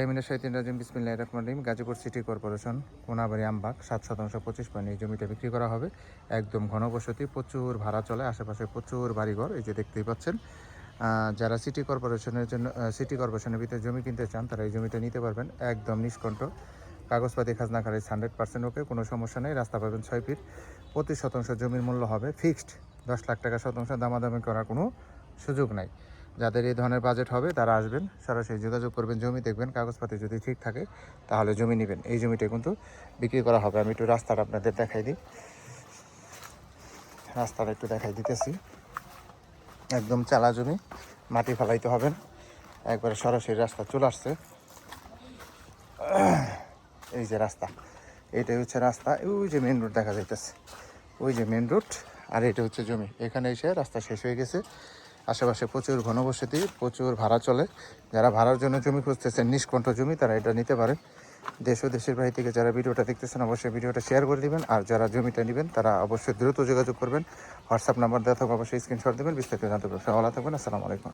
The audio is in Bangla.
বিসমিল্লাহির রহমানির রহিম। গাজীপুর সিটি কর্পোরেশন কোনাবাড়ি আমবাগ 7 শতাংশ 25 পয়েন্ট এই জমিটা বিক্রি করা হবে। একদম ঘনবসতি, প্রচুর ভাড়া চলে, আশেপাশে প্রচুর বাড়িঘর, এই যে দেখতেই পাচ্ছেন। যারা সিটি কর্পোরেশনের ভিতরে জমি কিনতে চান তারা এই জমিটা নিতে পারবেন। একদম নিষ্কণ্ঠ, কাগজপাতি খাজনা খারিজ 100% ওকে, কোনো সমস্যা নেই। রাস্তা পাবেন 6 ফিট। প্রতি শতাংশ জমির মূল্য হবে ফিক্সড 10 লাখ টাকা শতাংশ, দামাদামি করার কোনো সুযোগ নাই। যাদের এই ধরনের বাজেট হবে তারা আসবেন, সরাসরি যোগাযোগ করবেন, জমি দেখবেন, কাগজপাতি যদি ঠিক থাকে তাহলে জমি নেবেন। এই জমিটা কিন্তু বিক্রি করা হবে। আমি একটু রাস্তাটা আপনাদের দেখাই দিই, রাস্তাটা একটু দেখাই দিতেছি। একদম চালা জমি, মাটি ফেলাইতে হবে না, একবারে সরাসরি রাস্তা চলে আসছে। এই যে রাস্তা, এইটাই হচ্ছে রাস্তা। ওই যে মেন রোড দেখা যাইতেছে, ওই যে মেন রোড, আর এটা হচ্ছে জমি। এখানে এসে রাস্তা শেষ হয়ে গেছে। আশেপাশে প্রচুর ঘনবসতি, প্রচুর ভাড়া চলে। যারা ভাড়ার জন্য জমি খুঁজতেছেন, নিষ্কণ্ঠ জমি, তারা এটা নিতে পারেন। দেশ ও দেশের বাইরে থেকে যারা ভিডিওটা দেখতেছেন অবশ্যই ভিডিওটা শেয়ার করে দিবেন। আর যারা জমিটা নেবেন তারা অবশ্যই দ্রুত যোগাযোগ করবেন। হোয়াটসঅ্যাপ নাম্বার দেওয়া থাকবে, অবশ্যই স্ক্রিনশট দেবেন, বিস্তারিত জানতে পারবেন। ভালো থাকবেন, আসসালামু আলাইকুম।